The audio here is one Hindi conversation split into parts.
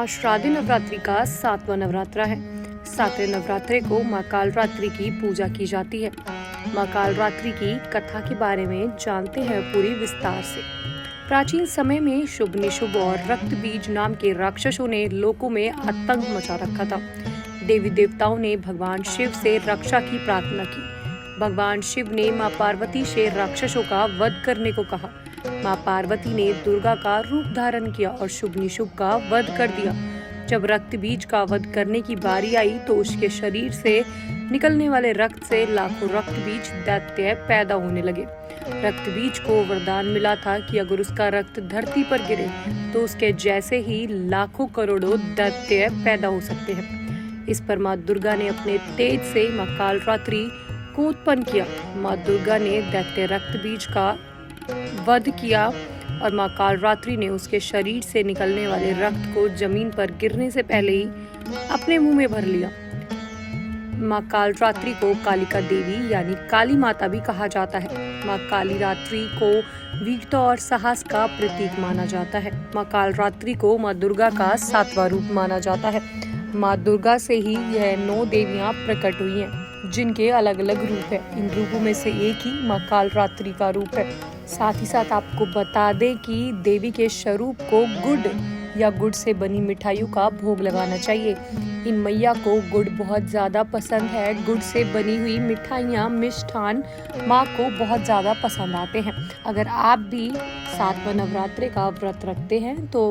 आज शारदीय नवरात्रि का 7वां नवरात्रा है। 7वें नवरात्रे को माँ कालरात्रि की पूजा की जाती है। माँ कालरात्रि की कथा के बारे में जानते हैं पूरी विस्तार से। प्राचीन समय में शुभ निशुभ और रक्त बीज नाम के राक्षसों ने लोकों में आतंक मचा रखा था। देवी देवताओं ने भगवान शिव से रक्षा की प्रार्थना की। भगवान शिव ने माँ पार्वती से राक्षसों का वध करने को कहा। माँ पार्वती ने दुर्गा का रूप धारण किया और शुभ निशुभ का वध कर दिया। जब रक्त बीज का वध करने की बारी आई तो उसके शरीर से निकलने वाले रक्त से लाखों रक्त बीज दैत्य पैदा होने लगे। रक्त बीज को वरदान मिला था कि अगर उसका रक्त धरती पर गिरे तो उसके जैसे ही लाखों करोड़ों दैत्य पैदा हो सकते हैं। इस पर माँ दुर्गा ने अपने तेज से माँ कालरात्रि को उत्पन्न किया। माँ दुर्गा ने दैत्य रक्त बीज का वध किया और माँ कालरात्रि ने उसके शरीर से निकलने वाले रक्त को जमीन पर गिरने से पहले ही अपने मुंह में भर लिया। माँ कालरात्रि को कालिका देवी यानी काली माता भी कहा जाता है। माँ कालरात्रि को वीरता और साहस का प्रतीक माना जाता है। माँ कालरात्रि को माँ दुर्गा का 7वां रूप माना जाता है। माँ दुर्गा से ही यह 9 देवियां प्रकट हुई हैं, जिनके अलग अलग रूप है। इन रूपों में से एक ही माँ कालरात्रि का रूप है। साथ ही साथ आपको बता दें कि देवी के स्वरूप को गुड़ या गुड़ से बनी मिठाइयों का भोग लगाना चाहिए। इन मैया को गुड़ बहुत ज़्यादा पसंद है। गुड़ से बनी हुई मिठाइयाँ, मिष्ठान माँ को बहुत ज़्यादा पसंद आते हैं। अगर आप भी 7वां नवरात्रे का व्रत रखते हैं तो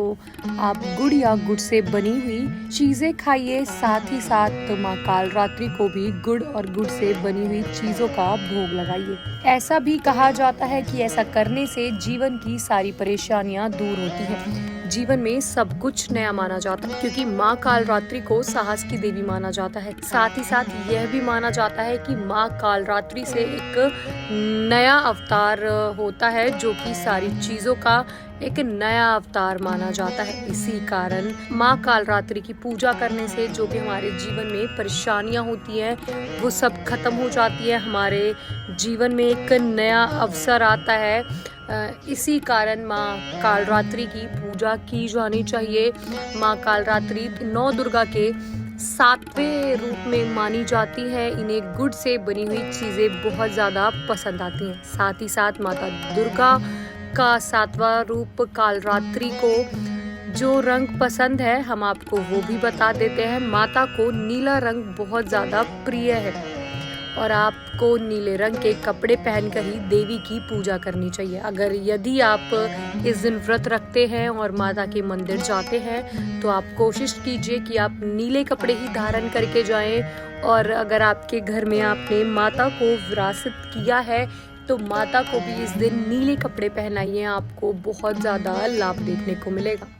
आप गुड़ या गुड़ से बनी हुई चीज़ें खाइए। साथ ही साथ माँ कालरात्रि को भी गुड़ और गुड़ से बनी हुई चीज़ों का भोग लगाइए। ऐसा भी कहा जाता है कि ऐसा करने से जीवन की सारी परेशानियां दूर होती हैं। जीवन में सब कुछ नया माना जाता है, क्योंकि माँ कालरात्रि को साहस की देवी माना जाता है। साथ ही साथ यह भी माना जाता है कि माँ कालरात्रि से एक नया अवतार होता है, जो कि सारी चीजों का एक नया अवतार माना जाता है। इसी कारण माँ कालरात्रि की पूजा करने से जो भी हमारे जीवन में परेशानियां होती हैं वो सब खत्म हो जाती है। हमारे जीवन में एक नया अवसर आता है। इसी कारण माँ कालरात्रि की पूजा की जानी चाहिए। माँ कालरात्रि 9 दुर्गा के 7वें रूप में मानी जाती है। इन्हें गुड़ से बनी हुई चीजें बहुत ज्यादा पसंद आती हैं। साथ ही साथ माता दुर्गा का 7वां रूप कालरात्रि को जो रंग पसंद है हम आपको वो भी बता देते हैं। माता को नीला रंग बहुत ज़्यादा प्रिय है और आपको नीले रंग के कपड़े पहनकर ही देवी की पूजा करनी चाहिए। अगर यदि आप इस दिन व्रत रखते हैं और माता के मंदिर जाते हैं तो आप कोशिश कीजिए कि आप नीले कपड़े ही धारण करके जाएं। और अगर आपके घर में आपने माता को विरासत किया है तो माता को भी इस दिन नीले कपड़े पहनाइए। आपको बहुत ज़्यादा लाभ देखने को मिलेगा।